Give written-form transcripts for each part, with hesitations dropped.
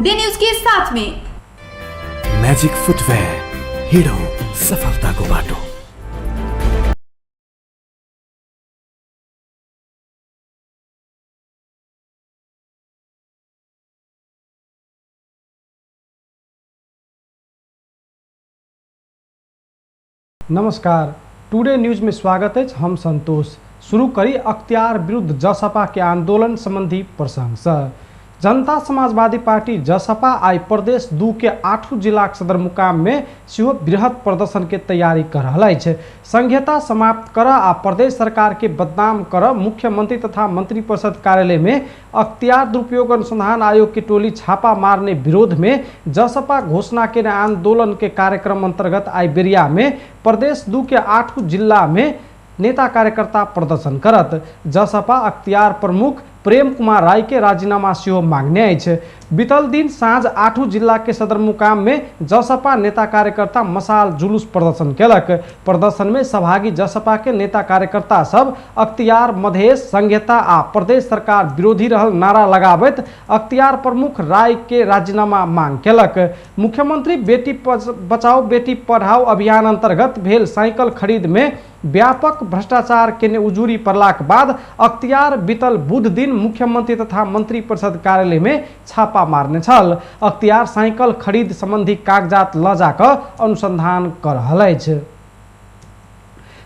Today news के साथ में। मैजिक फुटवेयर, हिड़ो सफलता को बाटो। नमस्कार, टुडे न्यूज में स्वागत है। हम संतोष। शुरू करी अख्तियार विरुद्ध जसपा के आंदोलन संबंधी प्रशंसा। जनता समाजवादी पार्टी जसपा आई प्रदेश 2 के 8 जिला सदरमुकाम में सेहो बृहत प्रदर्शन के तैयारी कर रहा है। संघीयता समाप्त कर आ प्रदेश सरकार के बदनाम कर मुख्यमंत्री तथा मंत्रिपरिषद कार्यालय में अख्तियार दुरुपयोग अनुसंधान आयोग की टोली छापा मारने विरोध में जसपा घोषणा के आंदोलन के कार्यक्रम अंतर्गत आई बेरिया में प्रदेश 2 के 8 जिला में नेता कार्यकर्ता प्रदर्शन करत जसपा अख्तियार प्रमुख प्रेम कुमार राय के राजीनामा सेहो मांगने है। बीतल दिन साँझ 8 जिला के सदरमुकाम में जसपा नेता कार्यकर्ता मसाल जुलूस प्रदर्शन केलक। प्रदर्शन में सहभागी जसपा के नेता कार्यकर्ता सब अख्तियार मधेश संघीयता आ प्रदेश सरकार विरोधी रहल नारा लगावत अख्तियार प्रमुख राय के राजीनामा मांग केलक। मुख्यमंत्री बेटी बचाओ बेटी पढ़ाओ अभियान अंतर्गत भेल साइकिल खरीद में व्यापक भ्रष्टाचार के उजूरी पड़लाक बाद अख्तियार बीतल बुध दिन मुख्यमंत्री तथा मंत्रिपरिषद कार्यालय में छापा मारने छल। अख्तियार साइकिल खरीद संबंधी कागजात ल जाकर अनुसंधान कर रहा है।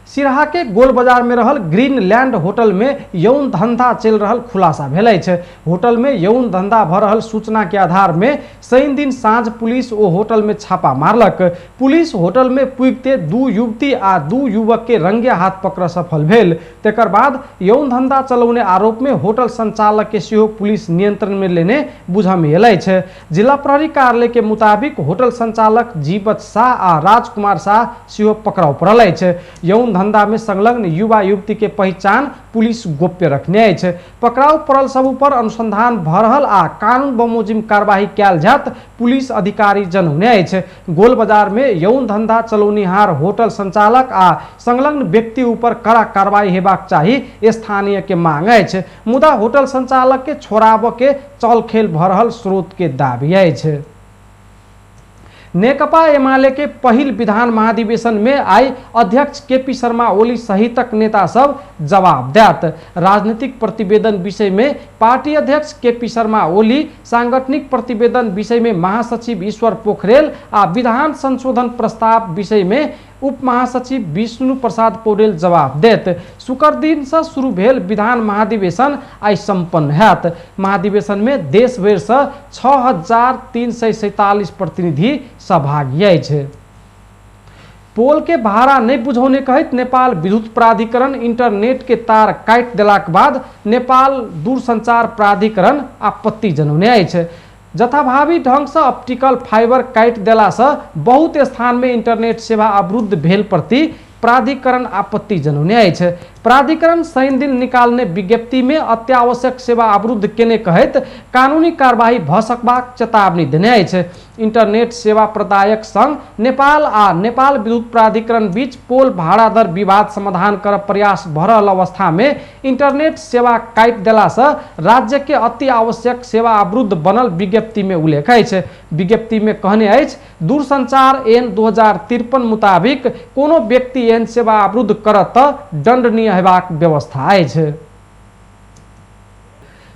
सिराहा के गोल बाजार में रहल ग्रीनलैंड होटल में यौन धंधा चल रहल खुलासा भेल है। होटल में यौन धंधा भ रहल सूचना के आधार में शनि दिन साँझ पुलिस ओ होटल में छापा मारलक। पुलिस होटल में पुगते 2 युवती आ 2 युवक के रंगे हाथ पकड़ सफल भेल। तेकर बाद यौन धंधा चलौने आरोप में होटल संचालक के सेहो पुलिस नियंत्रण में लेने बुझा में अल है। जिला प्रहरी कार्यालय के मुताबिक होटल संचालक जीवत शाह आ राजकुमार शाह सेहो पकड़ाव पड़ल है। यौन धंधा में संलग्न युवा युवती के पहचान पुलिस गोप्य रखने है। पकड़ाव पड़ल सब पर अनुसंधान भ रहल आ कानून बमोजिम कार्रवाई कैल जात पुलिस अधिकारी जनौने है। गोल बाजार में यौन धंधा चलौनिहार होटल संचालक आ संलग्न व्यक्ति ऊपर कड़ा कार्रवाई हेबाक चाहिए स्थानीय के मांग है। मुदा होटल संचालक के छोड़ाब के चलखेल भ रहल स्रोत के दाबी है। नेकपा एमाले के पहिल विधान महाधिवेशन में आई अध्यक्ष केपी शर्मा ओली सहितक नेता सब जवाब देत। राजनीतिक प्रतिवेदन विषय में पार्टी अध्यक्ष केपी शर्मा ओली, सांगठनिक प्रतिवेदन विषय में महासचिव ईश्वर पोखरेल आ विधान संशोधन प्रस्ताव विषय में उप महासचिव विष्णु प्रसाद पौडेल जवाब देत। शुक्र दिन से शुरू भेल विधान महाधिवेशन आई संपन्न हैत। महाधिवेशन में देश भर से 6347 प्रतिनिधि सहभागी है। पोल के भाड़ा नहीं बुझौने कहित नेपाल विद्युत प्राधिकरण इंटरनेट के तार काट देलाक बाद नेपाल दूरसंचार प्राधिकरण आपत्ति जनौने है। जथाभावी ढंग से ऑप्टिकल फाइबर काट देला से बहुत स्थान में इंटरनेट सेवा अवरुद्ध भेल प्रति प्राधिकरण आपत्ति जनौने है। प्राधिकरण शनि दिन निकालने विज्ञप्ति में अत्यावश्यक सेवा अवरुद्ध केने कहित कानूनी कार्यवाही भ सकबाक चेतावनी देने है। इंटरनेट सेवा प्रदायक संघ नेपाल आ नेपाल विद्युत प्राधिकरण बीच पोल भाड़ा दर विवाद समाधान कर प्रयास भ रहल अवस्था में इंटरनेट सेवा काट देला से राज्य के अति आवश्यक सेवा अवरुद्ध बनल विज्ञप्ति में उल्लेख है। विज्ञप्ति में कहने है दूरसंचार ऐन 2053 मुताबिक कोनो व्यक्ति एहन सेवा अवरुद्ध करत दंडनीय हेबाक व्यवस्था है।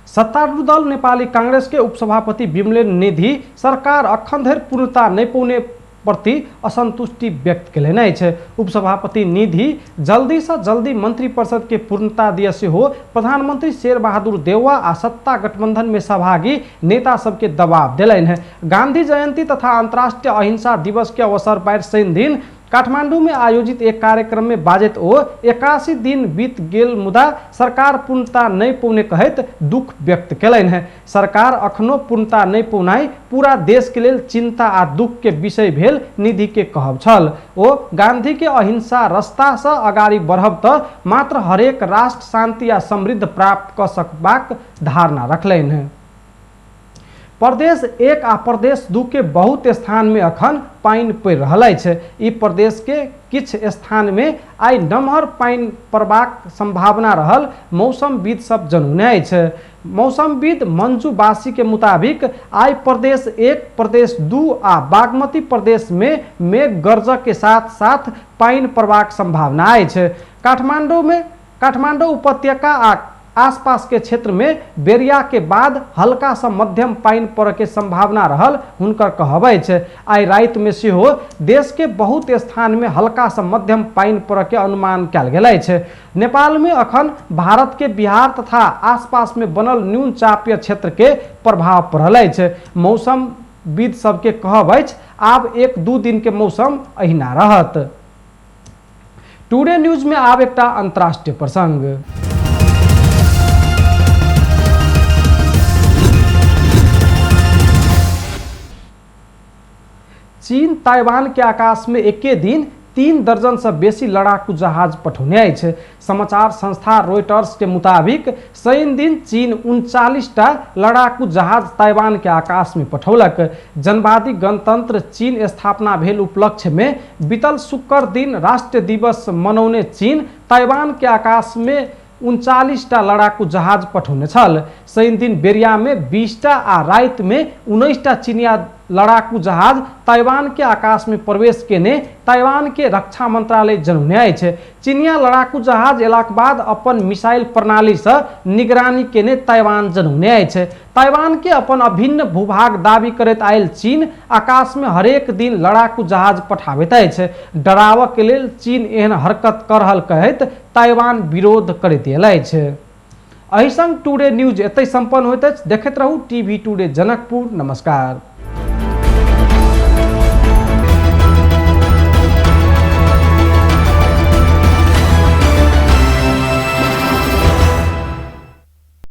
सत्तारूढ़ दल नेपाली कांग्रेस के उपसभापति विमलेन निधि सरकार अखन धरि पूर्णता नहीं पौने प्रति असंतुष्टि व्यक्त केलनि है। उपसभापति निधि जल्दी से जल्दी मंत्रिपरिषद के पूर्णता दिए से हो प्रधानमंत्री शेर बहादुर देउवा आ सत्ता गठबंधन में सहभागी नेता सबके दबाव दिलनि है। गांधी जयंती तथा अंतर्राष्ट्रीय अहिंसा दिवस के अवसर पर शनि दिन काठमांडू में आयोजित एक कार्यक्रम में बाजेत ओ 81 दिन बीत गेल मुदा सरकार पूर्णता नहीं पौने कहित दुख व्यक्त केलनि है। सरकार अखनो पूर्णता नहीं पौनाई पूरा देश के लेल चिंता आ दुख के विषय भेल निधि के कहब छल। ओ गांधी के अहिंसा रास्ता से अगाड़ी बढ़ब त मात्र हरेक राष्ट्र शांति आ समृद्ध प्राप्त क सकबाक धारणा रखलनि है। प्रदेश 1 आ प्रदेश 2 के बहुत स्थान में अखन पानि पड़ि रहल अछि। ई प्रदेश के किछ स्थान में आइ नमहर पानि पड़बाक संभावना रहल मौसमविद सब जनौने अछि। मौसमविद मंजू बासी के मुताबिक आइ प्रदेश 1, प्रदेश 2 आ बागमती प्रदेश में मेघ गर्जक के साथ साथ पानि पड़बाक संभावना अछि। काठमांडू उपत्यका आ आसपास के क्षेत्र में बेरिया के बाद हल्का सा मध्यम पानी पड़े के संभावना रहल हुनकर कहब अछि। आइ राति में सेहो देश के बहुत स्थान में हल्का सा मध्यम पानी पड़े के अनुमान कयल गेल अछि। नेपाल में अखन भारत के बिहार तथा आसपास में बनल न्यून चापीय क्षेत्र के प्रभाव पड़ल अछि। मौसमविद सबके कहब अछि आब 1-2 दिन के मौसम अहिना रहत। टुडे न्यूज में आब एकटा अंतर्राष्ट्रीय प्रसंग। चीन ताइवान के आकाश में एके दिन 3 दर्जन से बेसी लड़ाकू जहाज पठौने अछि। समाचार संस्था रॉयटर्स के मुताबिक शनि दिन चीन 39टा लड़ाकू जहाज ताइवान के आकाश में पठौलक। जनवादी गणतंत्र चीन स्थापना भेल उपलक्ष्य में बीतल शुक्र दिन राष्ट्रीय दिवस मनौने चीन ताइवान के आकाश में 39टा लड़ाकू जहाज पठौने छल। शनि दिन बेरिया में 20टा आ राति में 19टा चीनिया लड़ाकू जहाज ताइवान के आकाश में प्रवेश केने ताइवान के रक्षा मंत्रालय जनौने अछि। चीनिया लड़ाकू जहाज एलाक बाद अपन मिसाइल प्रणाली से निगरानी केने ताइवान जनौने अछि। ताइवान के अपन अभिन्न भूभाग दावी करैत आयल चीन आकाश में हरेक दिन लड़ाकू जहाज पठाबैत अछि। डरावऽ के लेल चीन एहन हरकत कर रहल कहैत ताइवान विरोध करैत आयल अछि। एहि संग टुडे न्यूज एतै संपन्न होइत अछि। देखैत रहू टीवी टुडे जनकपुर। नमस्कार।